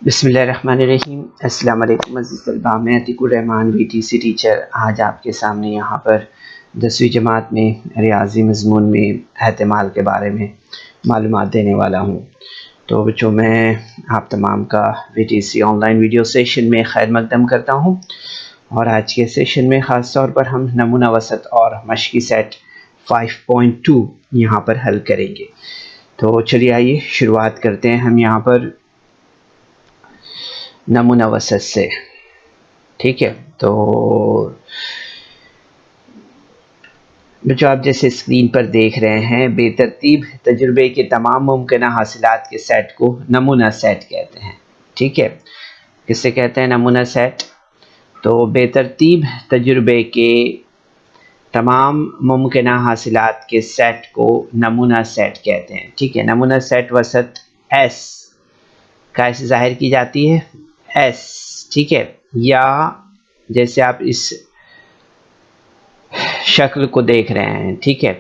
बिस्मिल्लाहिर्रहमानिर्रहीम। अस्सलाम वालेकुम अज़ीज़ तलबा, मैं अतीकुर रहमान VTC टीचर आज आपके सामने यहाँ पर 10वीं जमात में रियाज़ी मज़मून में एहतिमाल के बारे में मालूमात देने वाला हूँ। तो बच्चों, मैं आप तमाम का VTC ऑनलाइन वीडियो सेशन में खैर मकदम करता हूँ और आज के सेशन में ख़ास तौर पर हम नमूना वसत और मश्की सेट 5.2 यहाँ पर हल करेंगे। तो चलिए आइए शुरुआत करते हैं हम यहाँ पर नमूना वसत से। ठीक है, तो बच्चों आप जैसे स्क्रीन पर देख रहे हैं, बेतरतीब तजुर्बे के तमाम मुमकिन हासिलात के सेट को नमूना सेट कहते हैं। ठीक है, किससे कहते हैं? नमूना सेट। तो बेतरतीब तजुर्बे के तमाम मुमकिन हासिलात के सेट को नमूना सेट कहते हैं। ठीक है, नमूना सेट वसत एस कैसे ज़ाहिर की जाती है? एस। ठीक है, या जैसे आप इस शक्ल को देख रहे हैं, ठीक है,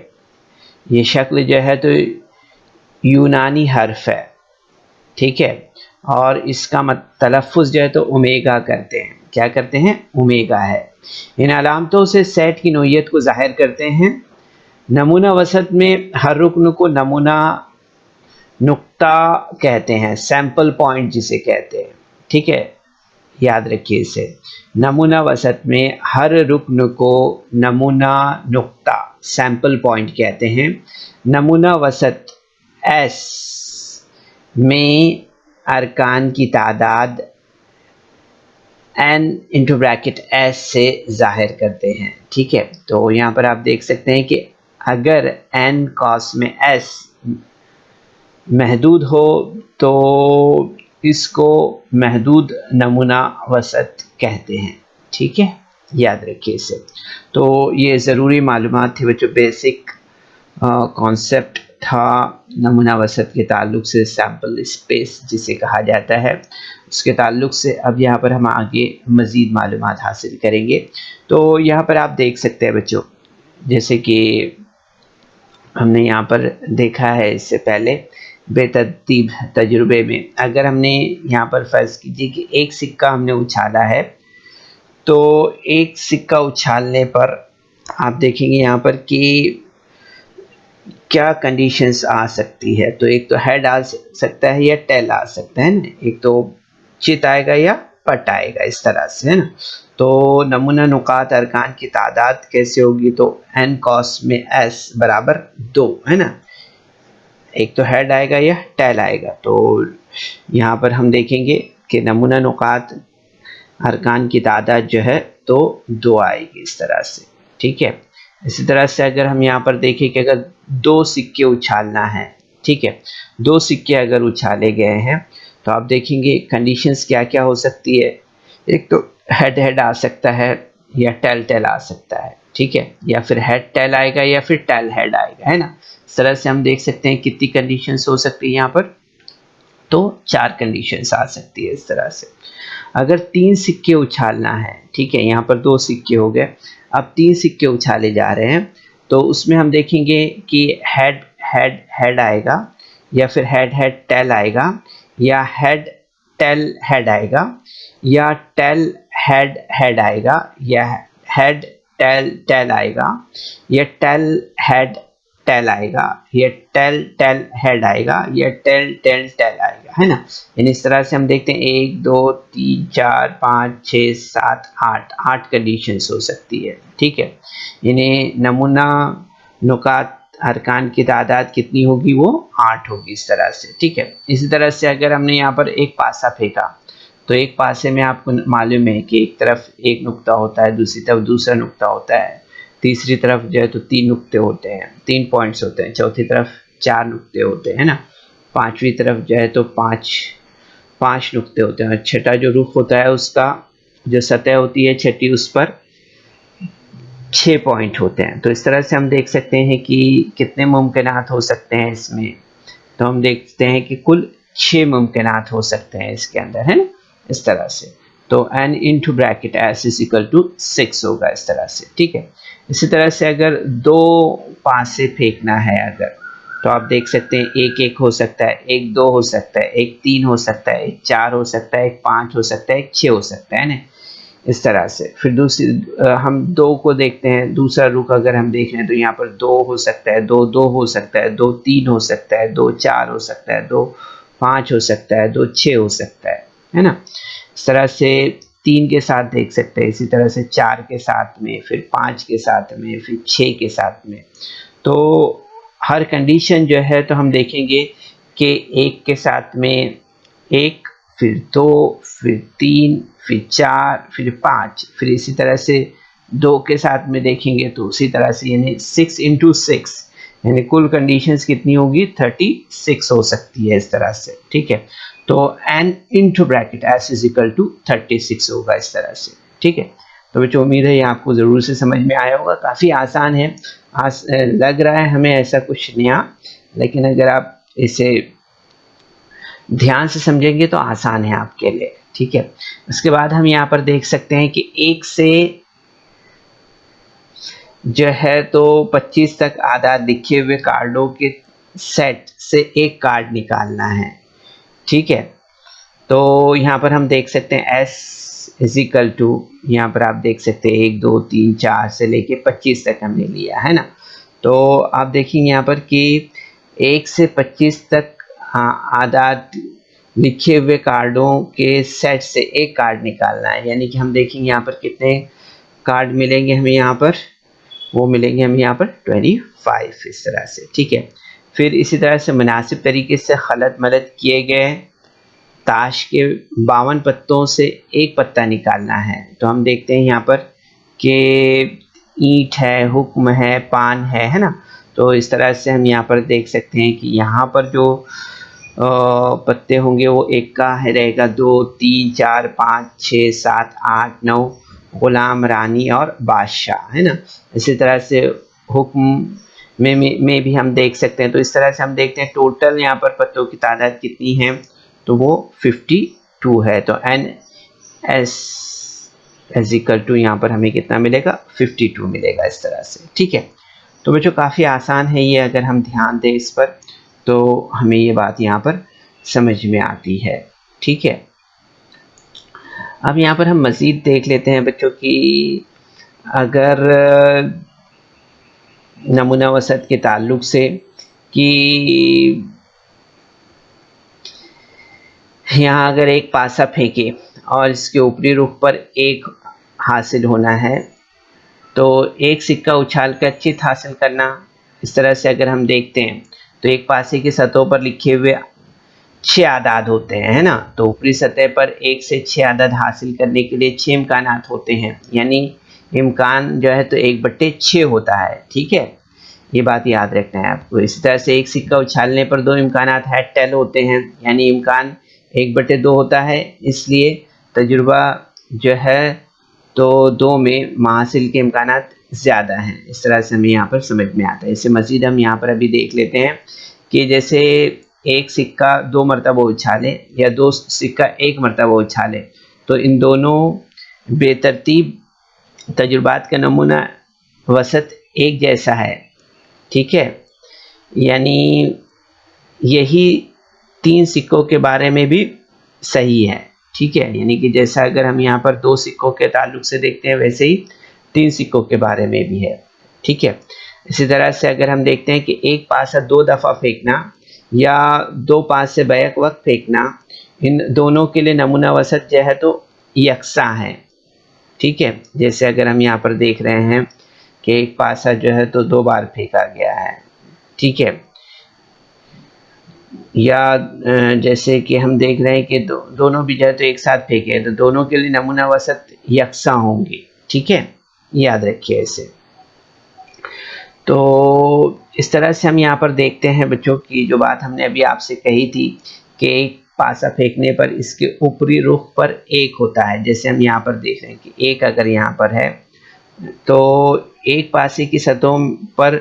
ये शक्ल जो है तो यूनानी हर्फ है। ठीक है, और इसका तलफ़ुज़ जो है तो ओमेगा करते हैं। क्या करते हैं? ओमेगा है। इन अलामतों से सेट की नोयत को ज़ाहिर करते हैं। नमूना वसत में हर रुकन को नमूना नुक्ता कहते हैं, सैंपल पॉइंट जिसे कहते हैं। ठीक है, याद रखिए इसे। नमूना वसत में हर रुकन को नमूना नुक्ता सैंपल पॉइंट कहते हैं। नमूना वसत एस में अरकान की तादाद n इंटू ब्रैकेट s से ज़ाहिर करते हैं। ठीक है, तो यहाँ पर आप देख सकते हैं कि अगर n कॉस में s महदूद हो तो इसको महदूद नमूना वसत कहते हैं। ठीक है, याद रखिए इसे। तो ये ज़रूरी मालूमात थी बच्चों, बेसिक कॉन्सेप्ट था नमूना वसत के ताल्लुक़ से, सैम्पल स्पेस जिसे कहा जाता है, उसके ताल्लुक़ से। अब यहाँ पर हम आगे मज़ीद मालूमात हासिल करेंगे। तो यहाँ पर आप देख सकते हैं बच्चों, जैसे कि हमने यहाँ पर देखा है इससे पहले बेतरतीब तजुर्बे में, अगर हमने यहाँ पर फ़र्ज़ कीजिए कि एक सिक्का हमने उछाला है, तो एक सिक्का उछालने पर आप देखेंगे यहाँ पर कि क्या कंडीशंस आ सकती है। तो एक तो हेड आ सकता है या टेल आ सकता है ना, एक तो चित आएगा या पट आएगा, इस तरह से है ना। तो नमूना नुकात अरकान की तादाद कैसे होगी? तो n कॉस में s बराबर 2 है ना, एक तो हेड आएगा या टेल आएगा। तो यहाँ पर हम देखेंगे कि नमूना नुकात अरकान की तादाद जो है तो 2 आएगी, इस तरह से। ठीक है, इसी तरह से अगर हम यहाँ पर देखें कि अगर 2 सिक्के उछालना है, ठीक है, 2 सिक्के अगर उछाले गए हैं तो आप देखेंगे कंडीशंस क्या क्या हो सकती है। एक तो हेड हेड आ सकता है या टेल टेल आ सकता है। ठीक है, या फिर हेड टेल आएगा या फिर टेल हेड आएगा, है ना। इस तरह से हम देख सकते हैं कितनी कंडीशंस हो सकती है यहाँ पर। तो 4 कंडीशंस आ सकती है इस तरह से। अगर 3 सिक्के उछालना है, ठीक है, यहाँ पर 2 सिक्के हो गए, अब 3 सिक्के उछाले जा रहे हैं, तो उसमें हम देखेंगे कि हेड हेड हेड आएगा या फिर हेड हेड टेल आएगा या हेड टेल हेड आएगा या टेल हेड हेड आएगा या हेड टेल टेल आएगा या टेल हेड टेल आएगा या टेल टेल हेड आएगा या टेल टेल टेल आएगा, है ना। इस तरह से हम देखते हैं 1 2 3 4 5 6 7 8 कंडीशंस हो सकती है। ठीक है, इन्हें नमूना नुकात अरकान की तादाद कितनी होगी? वो 8 होगी, इस तरह से। ठीक है, इसी तरह से अगर हमने यहाँ पर एक पासा फेंका, तो एक पासे में आपको मालूम है कि एक तरफ एक नुक्ता होता है, दूसरी तरफ दूसरा नुक्ता होता है, तीसरी तरफ जो है तो 3 नुक्ते होते हैं, 3 पॉइंट्स होते हैं, चौथी तरफ 4 नुक्ते होते हैं ना, पांचवी तरफ जो है तो 5 नुक्ते होते हैं, और छठा जो रुख होता है उसका जो सतह होती है छठी, उस पर 6 पॉइंट होते हैं। तो इस तरह से हम देख सकते हैं कि कितने मुमकिनात हो सकते हैं इसमें। तो हम देखते हैं कि कुल 6 मुमकिनात हो सकते हैं इसके अंदर, है ना, इस तरह से। तो n into bracket s is equal to 6 होगा, इस तरह से। ठीक है, इसी तरह से अगर 2 पासे फेंकना है, अगर तो आप देख सकते हैं एक एक हो सकता है, एक दो हो सकता है, एक तीन हो सकता है, एक चार हो सकता है, एक पाँच हो सकता है, एक छः हो सकता है ना, इस तरह से। फिर दूसरी हम दो को देखते हैं, दूसरा रुख अगर हम देख रहे हैं तो यहाँ पर दो हो सकता है, दो दो हो सकता है, दो तीन हो सकता है, दो चार हो सकता है, दो पाँच हो सकता है, दो छः हो सकता है ना। इस तरह से तीन के साथ देख सकते हैं, इसी तरह से चार के साथ में, फिर पाँच के साथ में, फिर छः के साथ में। तो हर कंडीशन जो है तो हम देखेंगे कि एक के साथ में एक, फिर दो, फिर तीन, फिर चार, फिर पाँच, फिर इसी तरह से दो के साथ में देखेंगे तो उसी तरह से, यानी 6 इंटू 6, यानी कुल कंडीशंस कितनी होगी, 36 हो सकती है इस तरह से, ठीक है। तो n into bracket s is equal to 36 होगा इस तरह से, ठीक है। तो बच्चों उम्मीद है ये आपको ज़रूर से समझ में आया होगा, काफ़ी आसान है। लग रहा है हमें ऐसा कुछ नया, लेकिन अगर आप इसे ध्यान से समझेंगे तो आसान है आपके लिए, ठीक है। उसके बाद हम यहाँ पर देख सकते हैं कि एक से जो है तो 25 तक आधार लिखे हुए कार्डों के सेट से एक कार्ड निकालना है, ठीक है। तो यहाँ पर हम देख सकते हैं s इज इक्वल टू, यहाँ पर आप देख सकते हैं 1 2 3 4 से लेके 25 तक हमने लिया है ना। तो आप देखेंगे यहाँ पर कि 1 से 25 तक आधार लिखे हुए कार्डों के सेट से एक कार्ड निकालना है, यानी कि हम देखेंगे यहाँ पर कितने कार्ड मिलेंगे हमें, यहाँ पर वो मिलेंगे हमें यहाँ पर 25 इस तरह से, ठीक है। फिर इसी तरह से मुनासिब तरीके से खलत मलत किए गए ताश के 52 पत्तों से एक पत्ता निकालना है। तो हम देखते हैं यहाँ पर कि ईंट है, हुक्म है, पान है ना। तो इस तरह से हम यहाँ पर देख सकते हैं कि यहाँ पर जो पत्ते होंगे वो एक का है रहेगा, 2 3 4 5 6 7 8 9 गुलाम, रानी और बादशाह, है ना। इसी तरह से हुक्म में भी हम देख सकते हैं। तो इस तरह से हम देखते हैं टोटल यहाँ पर पत्तों की तादाद कितनी है, तो वो 52 है। तो n s is equal to यहाँ पर हमें कितना मिलेगा, 52 मिलेगा इस तरह से, ठीक है। तो बच्चों काफ़ी आसान है ये, अगर हम ध्यान दें इस पर तो हमें ये बात यहाँ पर समझ में आती है, ठीक है। अब यहाँ पर हम मज़ीद देख लेते हैं बच्चों की, अगर नमूना वसत के ताल्लुक से कि यहाँ अगर एक पासा फेंके और इसके ऊपरी रुख पर एक हासिल होना है, तो एक सिक्का उछाल कर चित हासिल करना। इस तरह से अगर हम देखते हैं तो एक पासे की सतहों पर लिखे हुए 6 आदाद होते हैं, है ना। तो ऊपरी सतह पर 1 से 6 आदाद हासिल करने के लिए 6 इम्कानात होते हैं, यानी इम्कान जो है तो 1/6 होता है, ठीक है। ये बात याद रखना है आपको। इसी तरह से एक सिक्का उछालने पर 2 इम्कानात हेड टेल होते हैं, यानी इम्कान 1/2 होता है, इसलिए तजुर्बा जो है तो 2 में महासिल के इम्कानात ज़्यादा हैं। इस तरह से हमें यहाँ पर समझ में आता है। इससे मज़ीद हम यहाँ पर अभी देख लेते हैं कि जैसे एक सिक्का 2 मरतबा उछाले या 2 सिक्का 1 मरतबा उछाले, तो इन दोनों बेतरतीब तजुर्बात का नमूना वसत एक जैसा है, ठीक है। यानी यही 3 सिक्कों के बारे में भी सही है, ठीक है। यानी कि जैसा अगर हम यहाँ पर 2 सिक्कों के ताल्लुक से देखते हैं, वैसे ही 3 सिक्कों के बारे में भी है, ठीक है। इसी तरह से अगर हम देखते हैं कि एक पासा 2 दफ़ा फेंकना या 2 पासे बैक वक्त फेंकना, इन दोनों के लिए नमूना वसत जो है तो यकसा है, ठीक है। जैसे अगर हम यहाँ पर देख रहे हैं कि एक पासा जो है तो 2 बार फेंका गया है, ठीक है। या जैसे कि हम देख रहे हैं कि दोनों भी जो है तो एक साथ फेंके हैं, तो दोनों के लिए नमूना वसत यकसा होंगे, ठीक है। याद रखिए इसे। तो इस तरह से हम यहाँ पर देखते हैं बच्चों की जो बात हमने अभी आपसे कही थी कि एक पासा फेंकने पर इसके ऊपरी रुख पर एक होता है। जैसे हम यहाँ पर देख रहे हैं कि एक अगर यहाँ पर है तो एक पासे की सतहों पर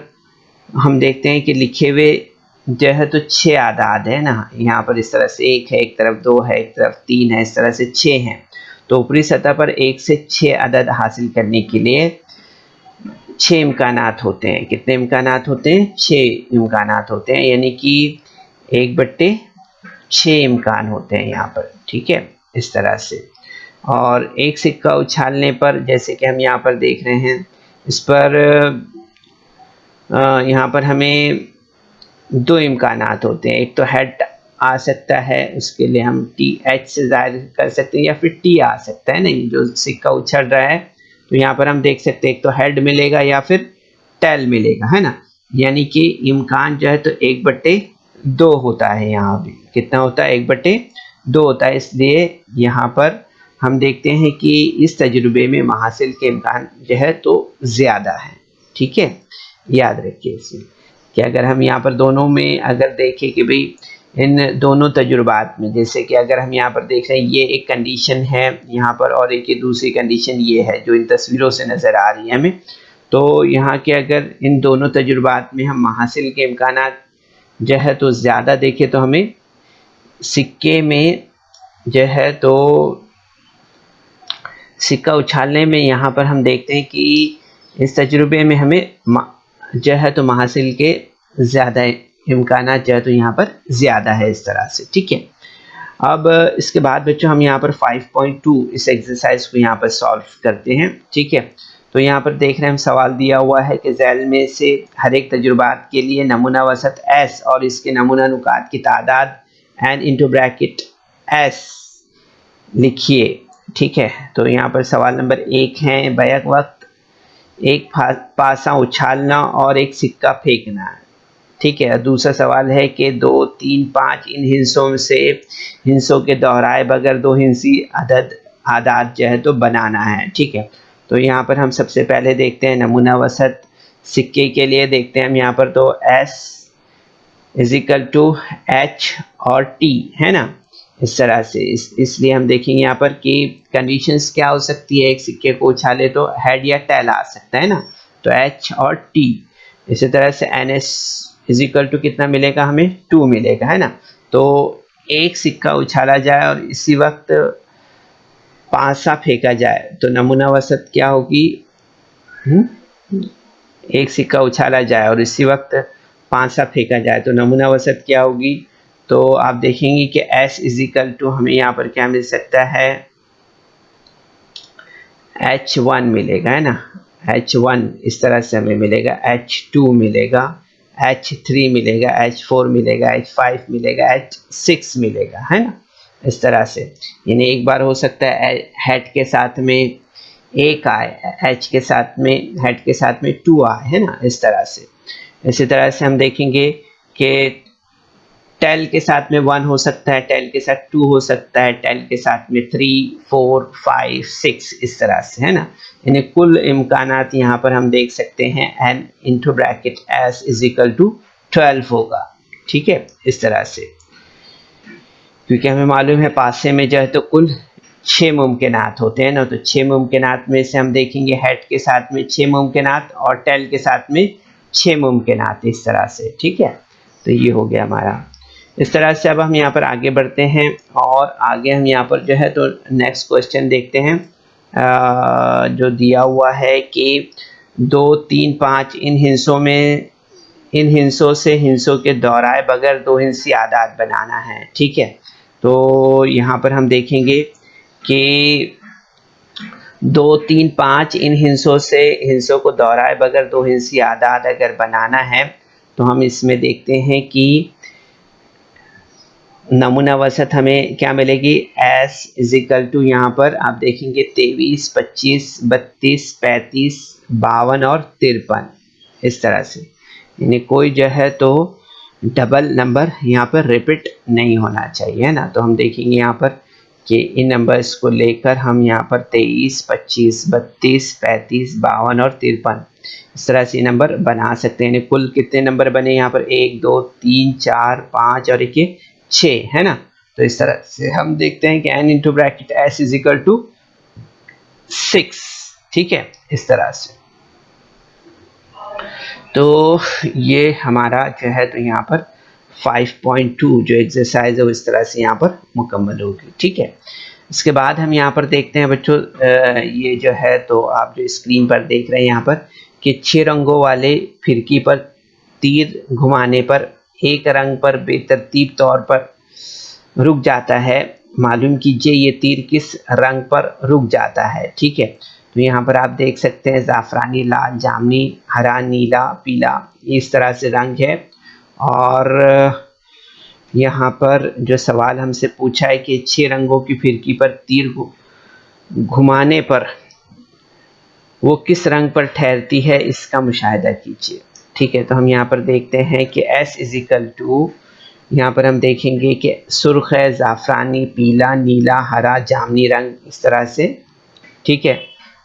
हम देखते हैं कि लिखे हुए जो है तो 6 आदाद है ना। यहाँ पर इस तरह से 1 है, एक तरफ 2 है, एक तरफ 3 है, इस तरह से 6 हैं। तो ऊपरी सतह पर 1 से 6 अदद हासिल करने के लिए 6 इम्कानात होते हैं। कितने इम्कानात होते हैं? 6 इम्कानात होते हैं, यानी कि 1/6 इम्कान होते हैं यहाँ पर, ठीक है, इस तरह से। और एक सिक्का उछालने पर, जैसे कि हम यहाँ पर देख रहे हैं, इस पर यहाँ पर हमें 2 इम्कानात होते हैं। एक तो हेड आ सकता है, उसके लिए हम TH से ज़ाहिर कर सकते हैं, या फिर T आ सकता है, नहीं, जो सिक्का उछल रहा है, तो यहाँ पर हम देख सकते हैं एक तो हेड मिलेगा या फिर टेल मिलेगा, है ना। यानी कि इम्कान जो है तो 1/2 होता है। यहाँ भी कितना होता है? 1/2 होता है। इसलिए यहाँ पर हम देखते हैं कि इस तजुर्बे में महासिल के इम्कान जो है तो ज़्यादा है, ठीक है, याद रखिए इसे। कि अगर हम यहाँ पर दोनों में अगर देखें कि भाई इन दोनों तजुर्बात में, जैसे कि अगर हम यहाँ पर देख रहे हैं, ये एक कंडीशन है यहाँ पर, और एक ये दूसरी कंडीशन ये है जो इन तस्वीरों से नज़र आ रही है हमें। तो यहाँ के अगर इन दोनों तजुर्बात में हम महासिल के इम्कानात जो है तो ज़्यादा देखें, तो हमें सिक्के में जो है तो सिक्का उछालने में यहाँ पर हम देखते हैं कि इस तजुर्बे में हमें जो है तो महासिल के ज़्यादा इम्कानात जो है तो यहाँ पर ज़्यादा है, इस तरह से, ठीक है। अब इसके बाद बच्चों हम यहाँ पर 5.2 इस एक्सरसाइज को यहाँ पर सॉल्व करते हैं, ठीक है। तो यहाँ पर देख रहे हैं हम, सवाल दिया हुआ है कि झैल में से हर एक तजुर्बात के लिए नमूना वसत S और इसके नमूना नुकात की तादाद n इंटू ब्रैकेट S लिखिए, ठीक है। तो यहाँ पर सवाल नंबर 1 है, बैक वक्त एक पासा उछालना और एक सिक्का फेंकना, ठीक है। दूसरा सवाल है कि 2, 3, 5 इन हिस्सों से हिस्सों के दोहराए बगैर 2 हिस्सी आदाद जो है तो बनाना है, ठीक है। तो यहाँ पर हम सबसे पहले देखते हैं नमूना वसत सिक्के के लिए देखते हैं हम यहाँ पर, तो S = H और T, है ना, इस तरह से। इसलिए हम देखेंगे यहाँ पर कि कंडीशंस क्या हो सकती है। एक सिक्के को उछाले तो हेड या टेल आ सकता है ना, तो H और T। इसी तरह से NS = कितना मिलेगा हमें? 2 मिलेगा, है ना। तो एक सिक्का उछाला जाए और इसी वक्त पासा फेंका जाए तो नमूना वसत क्या होगी? एक सिक्का उछाला जाए और इसी वक्त पासा फेंका जाए तो नमूना वसत क्या होगी? तो आप देखेंगे कि S = हमें यहाँ पर क्या मिल सकता है? H1 मिलेगा, है ना, H1 इस तरह से हमें मिलेगा, H2 मिलेगा, H3 मिलेगा, H4 मिलेगा, H5 मिलेगा, H6 मिलेगा, है ना, इस तरह से। यानी एक बार हो सकता है हेड के साथ में 1 आए, H के साथ में, हेड के साथ में 2 आए, है ना, इस तरह से। इसी तरह से हम देखेंगे कि टेल के साथ में 1 हो सकता है, टेल के साथ 2 हो सकता है, टेल के साथ में 3, 4, 5, 6 इस तरह से, है ना। यानी कुल इम्कानात यहाँ पर हम देख सकते हैं n इंटू ब्रैकेट S = 12 होगा, ठीक है, इस तरह से। क्योंकि हमें मालूम है पासे में जो है तो कुल 6 मुमकिनात होते हैं ना, तो 6 मुमकिनात में से हम देखेंगे हेड के साथ में 6 मुमकिनात और टेल के साथ में 6 मुमकिनात, इस तरह से, ठीक है। तो ये हो गया हमारा। इस तरह से अब हम यहाँ पर आगे बढ़ते हैं और आगे हम यहाँ पर जो है तो नेक्स्ट क्वेश्चन देखते हैं, जो दिया हुआ है कि 2, 3, 5 इन हिस्सों से हिस्सों के दोहराए बगैर 2 हिस्सी आदाद बनाना है, ठीक है। तो यहाँ पर हम देखेंगे कि 2, 3, 5 इन हिस्सों से हिस्सों को दोहराए बगैर 2 हिस्सी आदाद अगर बनाना है, तो हम इसमें देखते हैं कि नमूना वसत हमें क्या मिलेगी? S = यहाँ पर आप देखेंगे 23, 25, 32, 35, 52 और 53, इस तरह से। यानी कोई जो है तो डबल नंबर यहाँ पर रिपीट नहीं होना चाहिए, है ना। तो हम देखेंगे यहाँ पर कि इन नंबर्स को लेकर हम यहाँ पर 23, 25, 32, 35, 52 और 53 इस तरह से नंबर बना सकते हैं। कुल कितने नंबर बने यहाँ पर? 1, 2, 3, 4, 5 और 6, है ना। तो इस तरह से हम देखते हैं कि n इंटू ब्रैकेट S = 6, ठीक है, इस तरह से। तो ये हमारा जो है तो यहाँ पर 5.2 जो एक्सरसाइज है वो इस तरह से यहाँ पर मुकम्मल होगी, ठीक है। इसके बाद हम यहाँ पर देखते हैं बच्चों, ये जो है तो आप जो स्क्रीन पर देख रहे हैं यहाँ पर, कि 6 रंगों वाले फिरकी पर तीर घुमाने पर एक रंग पर बेतरतीब तौर पर रुक जाता है, मालूम कीजिए ये तीर किस रंग पर रुक जाता है। ठीक है, तो यहाँ पर आप देख सकते हैं ज़ाफ़रानी, लाल, जामुनी, हरा, नीला, पीला, इस तरह से रंग है। और यहाँ पर जो सवाल हमसे पूछा है कि 6 रंगों की फिरकी पर तीर घुमाने पर वो किस रंग पर ठहरती है, इसका मुशाहिदा कीजिए। ठीक है, तो हम यहाँ पर देखते हैं कि S इज इक्वल टू, यहाँ पर हम देखेंगे कि सुर्ख है, ज़ाफ़रानी, पीला, नीला, हरा, जामुनी रंग, इस तरह से। ठीक है,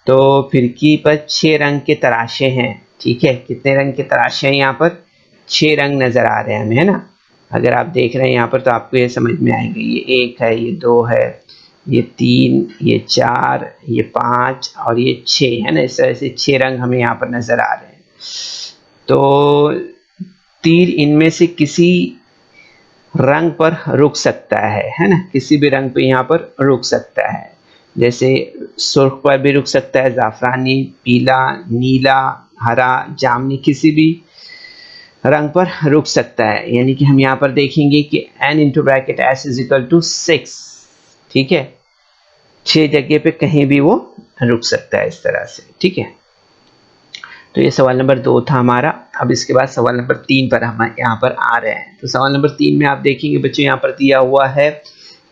तो फिरकी पर 6 रंग के तराशे हैं। ठीक है, कितने रंग के तराशे हैं यहाँ पर? 6 रंग नज़र आ रहे हैं हमें, है ना। अगर आप देख रहे हैं यहाँ पर तो आपको ये समझ में आएगा, ये 1 है, ये 2 है, ये 3, ये 4, ये 5 और ये 6, है ना। इस तरह से 6 रंग हमें यहाँ पर नज़र आ रहे हैं। तो तीर इनमें से किसी रंग पर रुक सकता है ना, किसी भी रंग पे यहाँ पर रुक सकता है। जैसे सुर्ख पर भी रुक सकता है, ज़ाफ़रानी, पीला, नीला, हरा, जामुनी, किसी भी रंग पर रुक सकता है। यानी कि हम यहाँ पर देखेंगे कि n into bracket S is equal to 6। ठीक है, 6 जगह पे कहीं भी वो रुक सकता है इस तरह से। ठीक है, तो ये सवाल नंबर 2 था हमारा। अब इसके बाद सवाल नंबर 3 पर हम यहाँ पर आ रहे हैं। तो सवाल नंबर 3 में आप देखेंगे बच्चों, यहाँ पर दिया हुआ है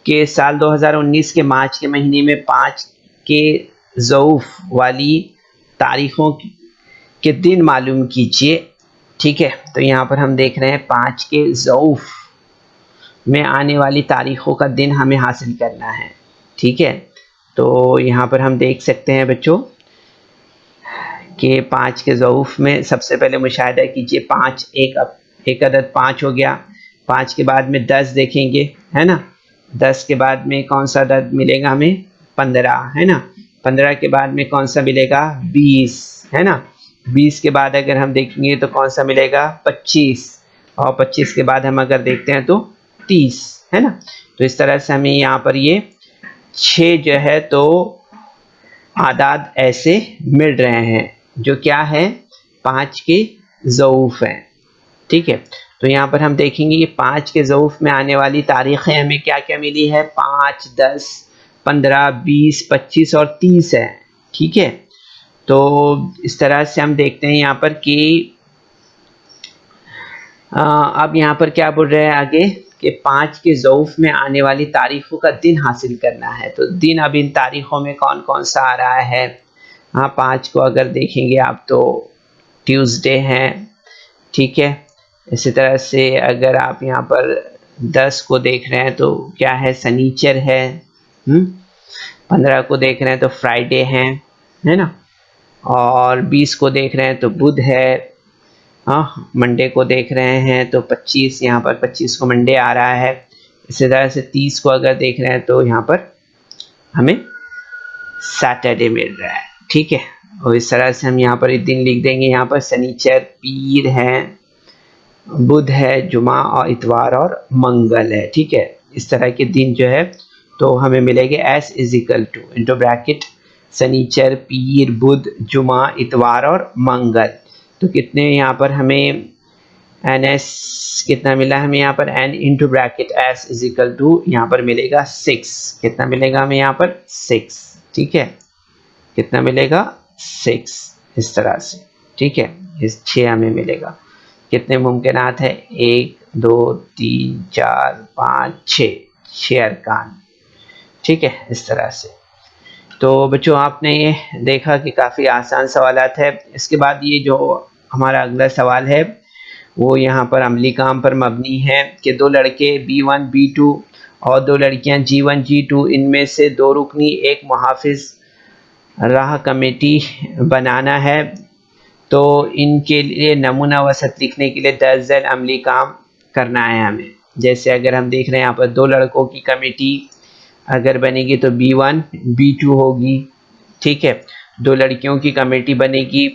कि साल 2019 के मार्च के महीने में 5 के ज़ऊफ़ वाली तारीखों के दिन मालूम कीजिए। ठीक है, तो यहाँ पर हम देख रहे हैं 5 के ज़ऊफ़ में आने वाली तारीखों का दिन हमें हासिल करना है। ठीक है, तो यहाँ पर हम देख सकते हैं बच्चों कि 5 के ज़ऊफ़ में सबसे पहले मुशाहिदा कीजिए, 5 एक अदद 5 हो गया। 5 के बाद में 10 देखेंगे, है ना। 10 के बाद में कौन सा अदद मिलेगा हमें? 15, है ना। 15 के बाद में कौन सा मिलेगा? 20, है ना। 20 के बाद अगर हम देखेंगे तो कौन सा मिलेगा? 25, और 25 के बाद हम अगर देखते हैं तो 30, है ना। तो इस तरह से हमें यहाँ पर ये 6 जो है तो आदाद ऐसे मिल रहे हैं जो क्या है? 5 के ज़ऊफ़ हैं। ठीक है, तो यहाँ पर हम देखेंगे कि 5 के ज़ऊफ़ में आने वाली तारीखें हमें क्या क्या मिली है? 5, 10, 15, 20, 25 और 30 है। ठीक है, तो इस तरह से हम देखते हैं यहाँ पर कि अब यहाँ पर क्या बोल रहे हैं आगे कि 5 के ज़ऊफ़ में आने वाली तारीखों का दिन हासिल करना है। तो दिन अब इन तारीखों में कौन कौन सा आ रहा है? हाँ, 5 को अगर देखेंगे आप तो ट्यूसडे हैं। ठीक है, इसी तरह से अगर आप यहाँ पर 10 को देख रहे हैं तो क्या है? शनिचर है। 15 को देख रहे हैं तो फ्राइडे है ना। और 20 को देख रहे हैं तो बुध है। हाँ, मंडे को देख रहे हैं तो 25, यहाँ पर 25 को मंडे आ रहा है। इसी तरह से 30 को अगर देख रहे हैं तो यहाँ पर हमें सैटरडे मिल रहा है। ठीक है, और इस तरह से हम यहाँ पर एक दिन लिख देंगे। यहाँ पर शनिचर, पीर है, बुध है, जुमा और इतवार और मंगल है। ठीक है, इस तरह के दिन जो है तो हमें मिलेंगे S is equal to into bracket शनिचर, पीर, बुध, जुमा, इतवार और मंगल। तो कितने यहाँ पर हमें NS कितना मिला हमें? यहाँ पर N into bracket S is equal to यहाँ पर मिलेगा 6। कितना मिलेगा हमें यहाँ पर? 6। ठीक है, कितना मिलेगा? 6, इस तरह से। ठीक है, इस 6 हमें मिलेगा। कितने मुमकिनात है? 1, 2, 3, 4, 5, 6 अरकान। ठीक है, इस तरह से। तो बच्चों आपने ये देखा कि काफ़ी आसान सवालात है। इसके बाद ये जो हमारा अगला सवाल है वो यहाँ पर अमली काम पर मबनी है कि 2 लड़के B1, B2 और 2 लड़कियाँ G1, G2, इनमें से 2 रुकनी एक मुहाफिज राह कमेटी बनाना है। तो इनके लिए नमूना वसत लिखने के लिए दर्जन अमली काम करना है हमें। जैसे अगर हम देख रहे हैं यहाँ पर 2 लड़कों की कमेटी अगर बनेगी तो B1, B2 होगी। ठीक है, 2 लड़कियों की कमेटी बनेगी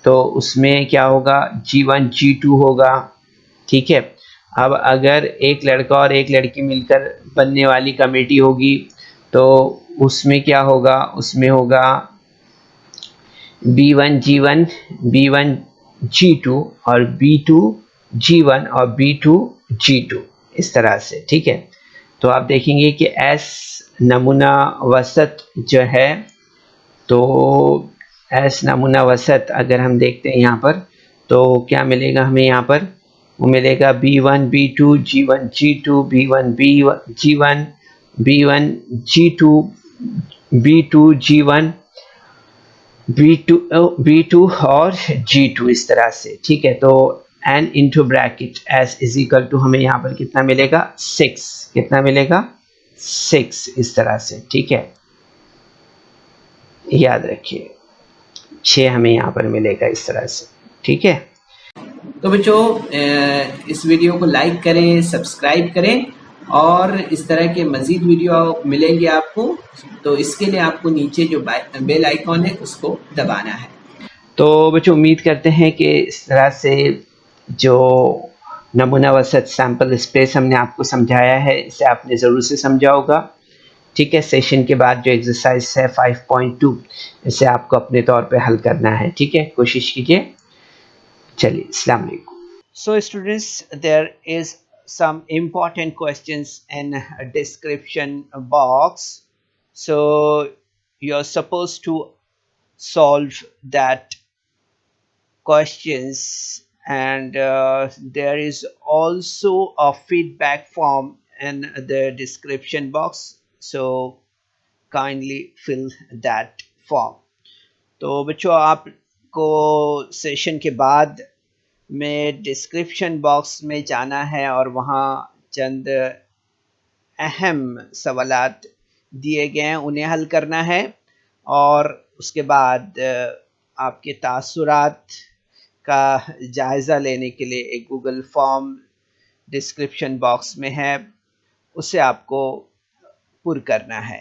तो उसमें क्या होगा? G1, G2 होगा। ठीक है, अब अगर एक लड़का और एक लड़की मिलकर बनने वाली कमेटी होगी तो उसमें क्या होगा? उसमें होगा B1 G1 B1 G2 और B2 G1 और B2 G2 इस तरह से, ठीक है। तो आप देखेंगे कि S नमूना वसत जो है, तो S नमूना वसत अगर हम देखते हैं यहाँ पर, तो क्या मिलेगा हमें यहाँ पर, वो मिलेगा B1 B2 G1 G2 B1 B1 G1 B1 G2 B2 G1 B2 और G2 इस तरह से, ठीक है। तो n into bracket S is equal to हमें यहाँ पर कितना मिलेगा 6, कितना मिलेगा 6 इस तरह से, ठीक है। याद रखिए 6 हमें यहाँ पर मिलेगा इस तरह से, ठीक है। तो बच्चों इस वीडियो को लाइक करें, सब्सक्राइब करें और इस तरह के मज़ीद वीडियो मिलेंगे आपको। तो इसके लिए आपको नीचे जो बेल आइकॉन है उसको दबाना है। तो बच्चों उम्मीद करते हैं कि इस तरह से जो नमूना वसत सैम्पल स्पेस हमने आपको समझाया है, इसे आपने ज़रूर से समझा होगा, ठीक है। सेशन के बाद जो एक्सरसाइज है 5.2, इसे आपको अपने तौर पे हल करना है, ठीक है, कोशिश कीजिए। चलिए, अस्सलाम वालेकुम। So students, there is some important questions in a description box. So you're supposed to solve that questions, and there is also a feedback form in the description box. So kindly fill that form. तो बच्चों आपको session के बाद में description box में जाना है और वहाँ चंद अहम सवालात दिए गए हैं, उन्हें हल करना है। और उसके बाद आपके तासुरात का जायज़ा लेने के लिए एक गूगल फॉर्म डिस्क्रिप्शन बॉक्स में है, उसे आपको पुर करना है।